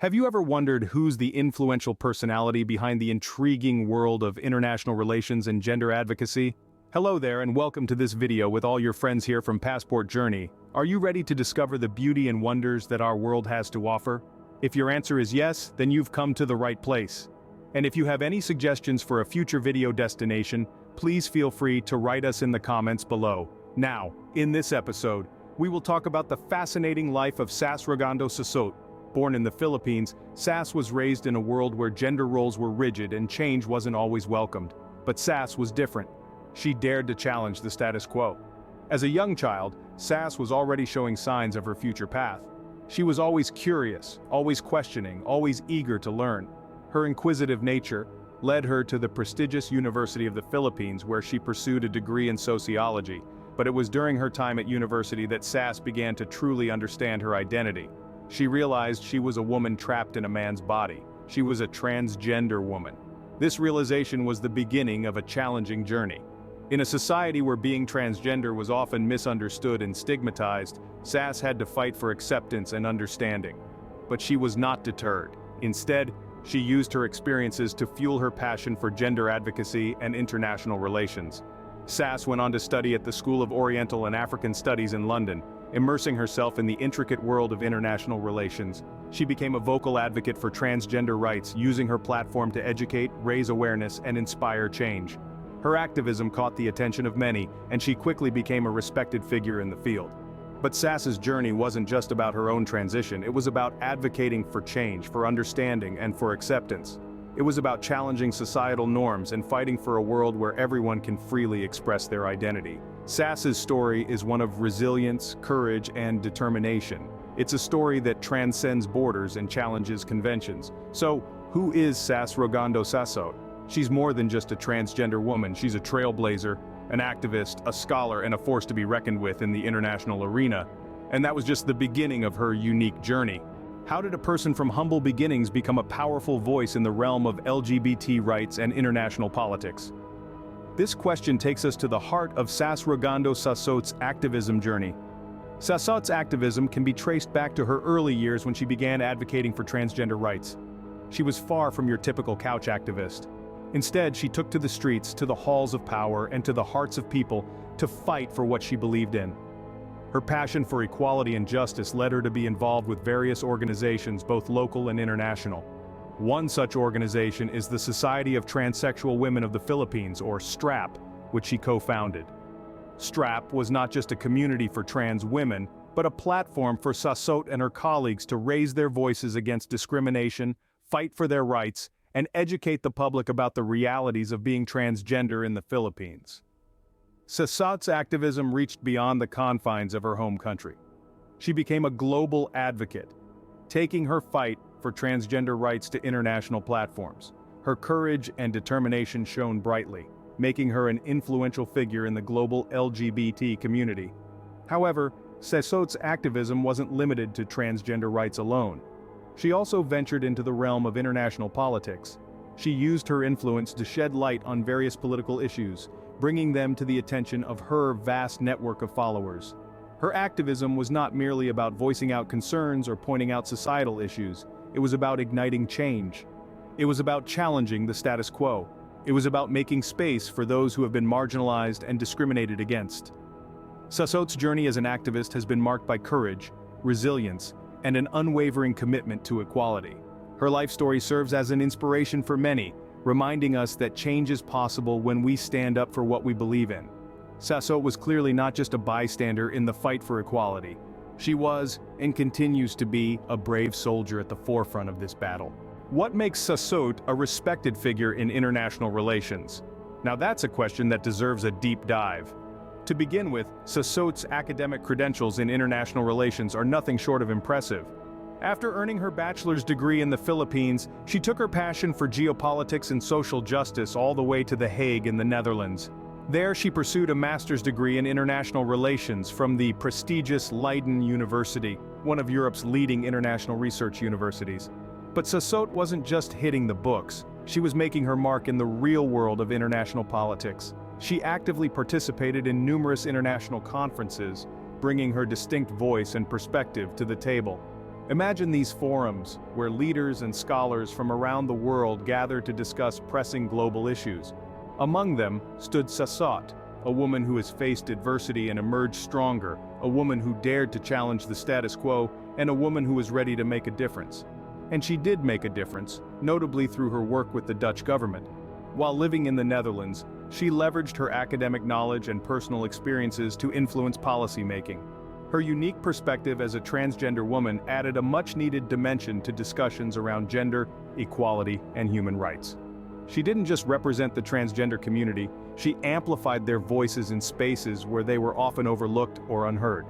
Have you ever wondered who's the influential personality behind the intriguing world of international relations and gender advocacy? Hello there and welcome to this video with all your friends here from Passport Journey. Are you ready to discover the beauty and wonders that our world has to offer? If your answer is yes, then you've come to the right place. And if you have any suggestions for a future video destination, please feel free to write us in the comments below. Now, in this episode, we will talk about the fascinating life of Sass Rogando Sasot. Born in the Philippines, Sass was raised in a world where gender roles were rigid and change wasn't always welcomed. But Sass was different. She dared to challenge the status quo. As a young child, Sass was already showing signs of her future path. She was always curious, always questioning, always eager to learn. Her inquisitive nature led her to the prestigious University of the Philippines, where she pursued a degree in sociology. But it was during her time at university that Sass began to truly understand her identity. She realized she was a woman trapped in a man's body. She was a transgender woman. This realization was the beginning of a challenging journey. In a society where being transgender was often misunderstood and stigmatized, Sass had to fight for acceptance and understanding. But she was not deterred. Instead, she used her experiences to fuel her passion for gender advocacy and international relations. Sass went on to study at the School of Oriental and African Studies in London. Immersing herself in the intricate world of international relations, she became a vocal advocate for transgender rights, using her platform to educate, raise awareness, and inspire change. Her activism caught the attention of many, and she quickly became a respected figure in the field. But Sass's journey wasn't just about her own transition, it was about advocating for change, for understanding, and for acceptance. It was about challenging societal norms and fighting for a world where everyone can freely express their identity. Sass's story is one of resilience, courage, and determination. It's a story that transcends borders and challenges conventions. So, who is Sass Rogando Sasot? She's more than just a transgender woman. She's a trailblazer, an activist, a scholar, and a force to be reckoned with in the international arena. And that was just the beginning of her unique journey. How did a person from humble beginnings become a powerful voice in the realm of LGBT rights and international politics? This question takes us to the heart of Sass Rogando Sasot's activism journey. Sasot's activism can be traced back to her early years when she began advocating for transgender rights. She was far from your typical couch activist. Instead, she took to the streets, to the halls of power, and to the hearts of people to fight for what she believed in. Her passion for equality and justice led her to be involved with various organizations, both local and international. One such organization is the Society of Transsexual Women of the Philippines, or STRAP, which she co-founded. STRAP was not just a community for trans women, but a platform for Sasot and her colleagues to raise their voices against discrimination, fight for their rights, and educate the public about the realities of being transgender in the Philippines. Sasot's activism reached beyond the confines of her home country. She became a global advocate, taking her fight for transgender rights to international platforms. Her courage and determination shone brightly, making her an influential figure in the global LGBT community. However, Sasot's activism wasn't limited to transgender rights alone. She also ventured into the realm of international politics. She used her influence to shed light on various political issues, bringing them to the attention of her vast network of followers. Her activism was not merely about voicing out concerns or pointing out societal issues. It was about igniting change. It was about challenging the status quo. It was about making space for those who have been marginalized and discriminated against. Sasot's journey as an activist has been marked by courage, resilience, and an unwavering commitment to equality. Her life story serves as an inspiration for many, reminding us that change is possible when we stand up for what we believe in. Sasot was clearly not just a bystander in the fight for equality. She was, and continues to be, a brave soldier at the forefront of this battle. What makes Sasot a respected figure in international relations? Now that's a question that deserves a deep dive. To begin with, Sasot's academic credentials in international relations are nothing short of impressive. After earning her bachelor's degree in the Philippines, she took her passion for geopolitics and social justice all the way to The Hague in the Netherlands. There she pursued a master's degree in international relations from the prestigious Leiden University, one of Europe's leading international research universities. But Sasot wasn't just hitting the books, she was making her mark in the real world of international politics. She actively participated in numerous international conferences, bringing her distinct voice and perspective to the table. Imagine these forums, where leaders and scholars from around the world gather to discuss pressing global issues. Among them stood Sasot, a woman who has faced adversity and emerged stronger, a woman who dared to challenge the status quo, and a woman who was ready to make a difference. And she did make a difference, notably through her work with the Dutch government. While living in the Netherlands, she leveraged her academic knowledge and personal experiences to influence policymaking. Her unique perspective as a transgender woman added a much-needed dimension to discussions around gender, equality, and human rights. She didn't just represent the transgender community, she amplified their voices in spaces where they were often overlooked or unheard.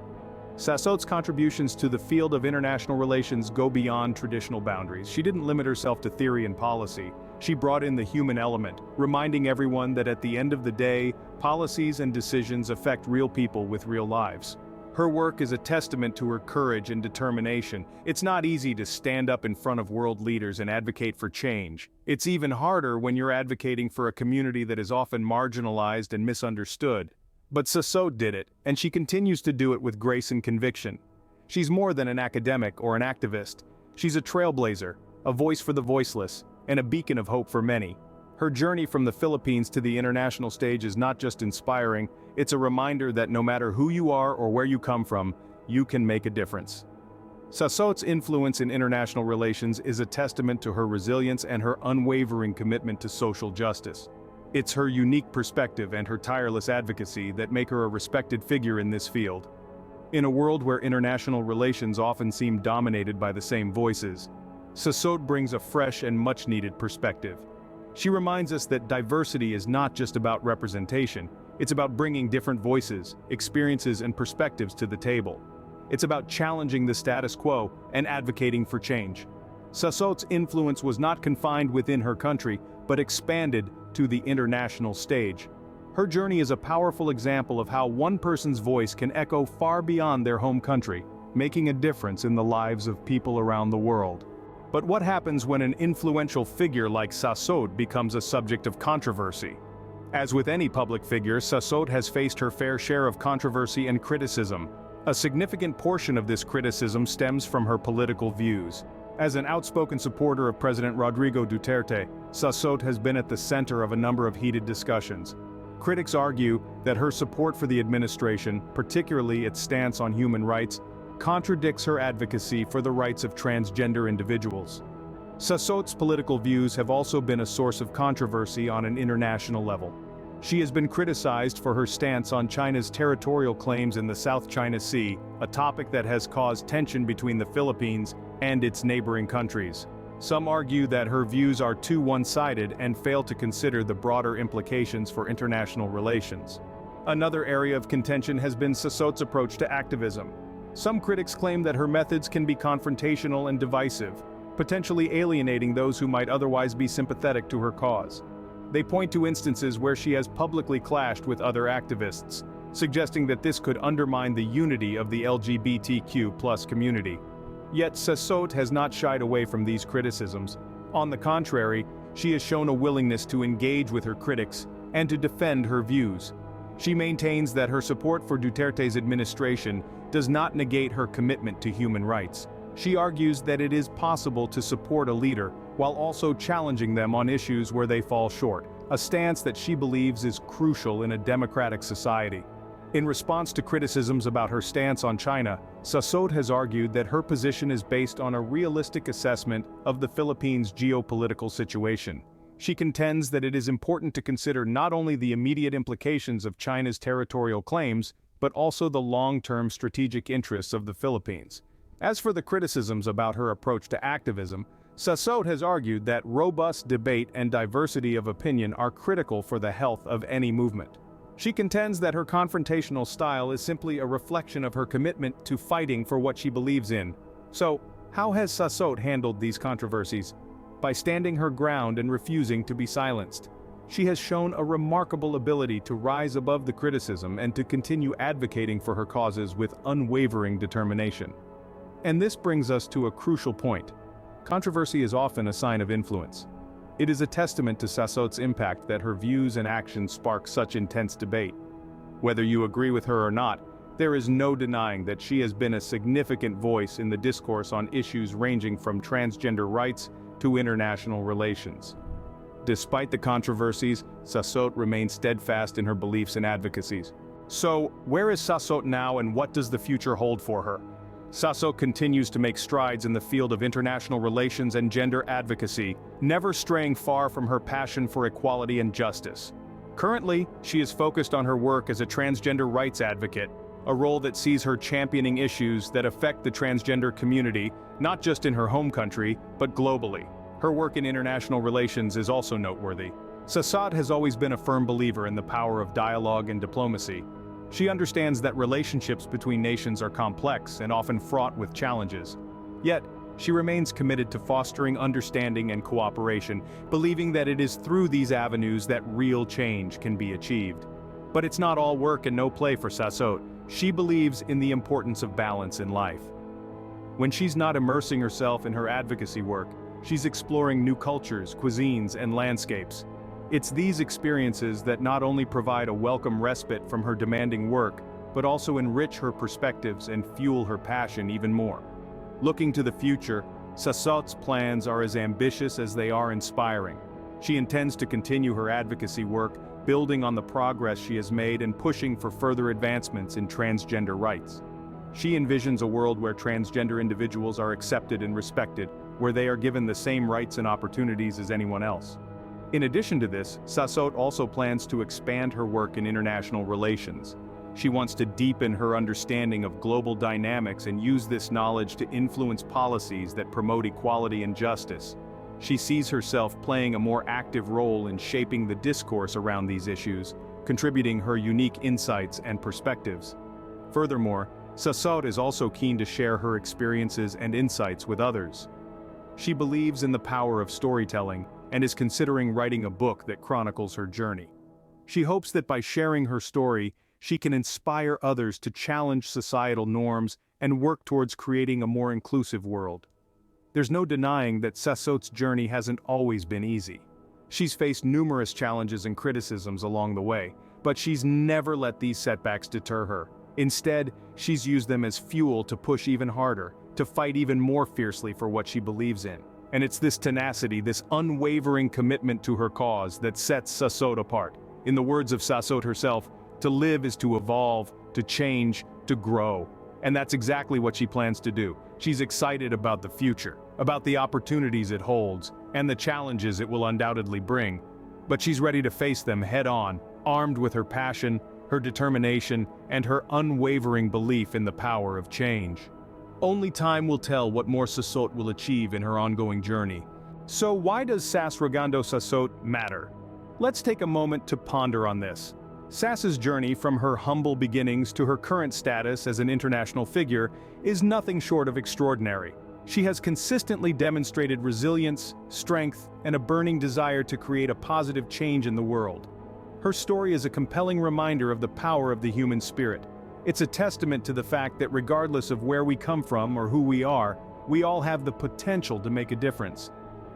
Sasot's contributions to the field of international relations go beyond traditional boundaries. She didn't limit herself to theory and policy. She brought in the human element, reminding everyone that at the end of the day, policies and decisions affect real people with real lives. Her work is a testament to her courage and determination. It's not easy to stand up in front of world leaders and advocate for change. It's even harder when you're advocating for a community that is often marginalized and misunderstood. But Sasot did it, and she continues to do it with grace and conviction. She's more than an academic or an activist. She's a trailblazer, a voice for the voiceless, and a beacon of hope for many. Her journey from the Philippines to the international stage is not just inspiring, it's a reminder that no matter who you are or where you come from, you can make a difference. Sasot's influence in international relations is a testament to her resilience and her unwavering commitment to social justice. It's her unique perspective and her tireless advocacy that make her a respected figure in this field. In a world where international relations often seem dominated by the same voices, Sasot brings a fresh and much-needed perspective. She reminds us that diversity is not just about representation, it's about bringing different voices, experiences, and perspectives to the table. It's about challenging the status quo and advocating for change. Sasot's influence was not confined within her country, but expanded to the international stage. Her journey is a powerful example of how one person's voice can echo far beyond their home country, making a difference in the lives of people around the world. But what happens when an influential figure like Sasot becomes a subject of controversy? As with any public figure, Sasot has faced her fair share of controversy and criticism. A significant portion of this criticism stems from her political views. As an outspoken supporter of President Rodrigo Duterte, Sasot has been at the center of a number of heated discussions. Critics argue that her support for the administration, particularly its stance on human rights, contradicts her advocacy for the rights of transgender individuals. Sasot's political views have also been a source of controversy on an international level. She has been criticized for her stance on China's territorial claims in the South China Sea, a topic that has caused tension between the Philippines and its neighboring countries. Some argue that her views are too one-sided and fail to consider the broader implications for international relations. Another area of contention has been Sasot's approach to activism. Some critics claim that her methods can be confrontational and divisive, potentially alienating those who might otherwise be sympathetic to her cause. They point to instances where she has publicly clashed with other activists, suggesting that this could undermine the unity of the LGBTQ+ community. Yet Sasot has not shied away from these criticisms. On the contrary, she has shown a willingness to engage with her critics and to defend her views. She maintains that her support for Duterte's administration does not negate her commitment to human rights. She argues that it is possible to support a leader while also challenging them on issues where they fall short, a stance that she believes is crucial in a democratic society. In response to criticisms about her stance on China, Sasot has argued that her position is based on a realistic assessment of the Philippines' geopolitical situation. She contends that it is important to consider not only the immediate implications of China's territorial claims, but also the long-term strategic interests of the Philippines. As for the criticisms about her approach to activism, Sasot has argued that robust debate and diversity of opinion are critical for the health of any movement. She contends that her confrontational style is simply a reflection of her commitment to fighting for what she believes in. So, how has Sasot handled these controversies? By standing her ground and refusing to be silenced. She has shown a remarkable ability to rise above the criticism and to continue advocating for her causes with unwavering determination. And this brings us to a crucial point. Controversy is often a sign of influence. It is a testament to Sasot's impact that her views and actions spark such intense debate. Whether you agree with her or not, There is no denying that she has been a significant voice in the discourse on issues ranging from transgender rights to international relations. Despite the controversies, Sasot remains steadfast in her beliefs and advocacies. So, where is Sasot now and what does the future hold for her? Sasot continues to make strides in the field of international relations and gender advocacy, never straying far from her passion for equality and justice. Currently, she is focused on her work as a transgender rights advocate, a role that sees her championing issues that affect the transgender community, not just in her home country, but globally. Her work in international relations is also noteworthy. Sasot has always been a firm believer in the power of dialogue and diplomacy. She understands that relationships between nations are complex and often fraught with challenges. Yet, she remains committed to fostering understanding and cooperation, believing that it is through these avenues that real change can be achieved. But it's not all work and no play for Sasot. She believes in the importance of balance in life. When she's not immersing herself in her advocacy work, she's exploring new cultures, cuisines, and landscapes. It's these experiences that not only provide a welcome respite from her demanding work, but also enrich her perspectives and fuel her passion even more. Looking to the future, Sasot's plans are as ambitious as they are inspiring. She intends to continue her advocacy work, building on the progress she has made and pushing for further advancements in transgender rights. She envisions a world where transgender individuals are accepted and respected, where they are given the same rights and opportunities as anyone else. In addition to this, Sasot also plans to expand her work in international relations. She wants to deepen her understanding of global dynamics and use this knowledge to influence policies that promote equality and justice. She sees herself playing a more active role in shaping the discourse around these issues, contributing her unique insights and perspectives. Furthermore, Sasot is also keen to share her experiences and insights with others. She believes in the power of storytelling and is considering writing a book that chronicles her journey. She hopes that by sharing her story, she can inspire others to challenge societal norms and work towards creating a more inclusive world. There's no denying that Sasot's journey hasn't always been easy. She's faced numerous challenges and criticisms along the way, but she's never let these setbacks deter her. Instead, she's used them as fuel to push even harder, to fight even more fiercely for what she believes in. And it's this tenacity, this unwavering commitment to her cause that sets Sasot apart. In the words of Sasot herself, to live is to evolve, to change, to grow. And that's exactly what she plans to do. She's excited about the future, about the opportunities it holds, and the challenges it will undoubtedly bring. But she's ready to face them head-on, armed with her passion, her determination, and her unwavering belief in the power of change. Only time will tell what more Sasot will achieve in her ongoing journey. So why does Sass Rogando Sasot matter? Let's take a moment to ponder on this. Sass's journey from her humble beginnings to her current status as an international figure is nothing short of extraordinary. She has consistently demonstrated resilience, strength, and a burning desire to create a positive change in the world. Her story is a compelling reminder of the power of the human spirit. It's a testament to the fact that regardless of where we come from or who we are, we all have the potential to make a difference.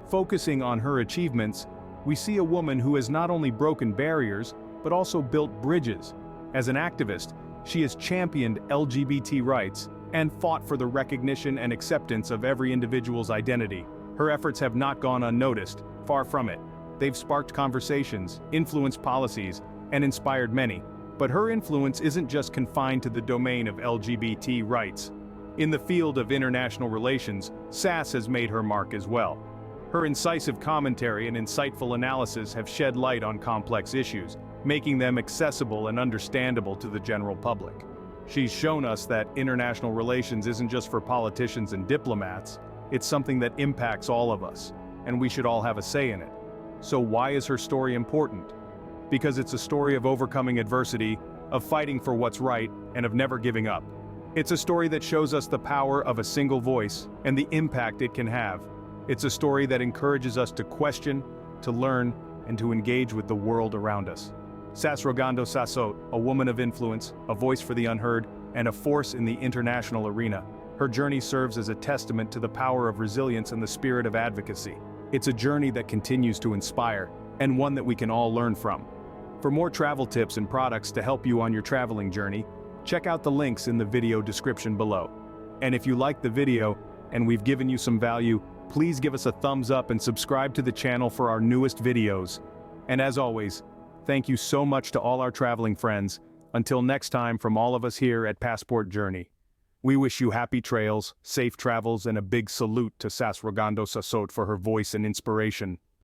Focusing on her achievements, we see a woman who has not only broken barriers, but also built bridges. As an activist, she has championed LGBT rights and fought for the recognition and acceptance of every individual's identity. Her efforts have not gone unnoticed, far from it. They've sparked conversations, influenced policies, and inspired many. But her influence isn't just confined to the domain of LGBT rights. In the field of international relations, Sass has made her mark as well. Her incisive commentary and insightful analysis have shed light on complex issues, making them accessible and understandable to the general public. She's shown us that international relations isn't just for politicians and diplomats, it's something that impacts all of us, and we should all have a say in it. So why is her story important? Because it's a story of overcoming adversity, of fighting for what's right, and of never giving up. It's a story that shows us the power of a single voice and the impact it can have. It's a story that encourages us to question, to learn, and to engage with the world around us. Sass Rogando Sasot, a woman of influence, a voice for the unheard, and a force in the international arena. Her journey serves as a testament to the power of resilience and the spirit of advocacy. It's a journey that continues to inspire, and one that we can all learn from. For more travel tips and products to help you on your traveling journey, Check out the links in the video description below. And if you liked the video, and we've given you some value, please give us a thumbs up and subscribe to the channel for our newest videos. And as always, thank you so much to all our traveling friends. Until next time, from all of us here at Passport Journey. We wish you happy trails, safe travels, and a big salute to Sass Rogando Sasot for her voice and inspiration.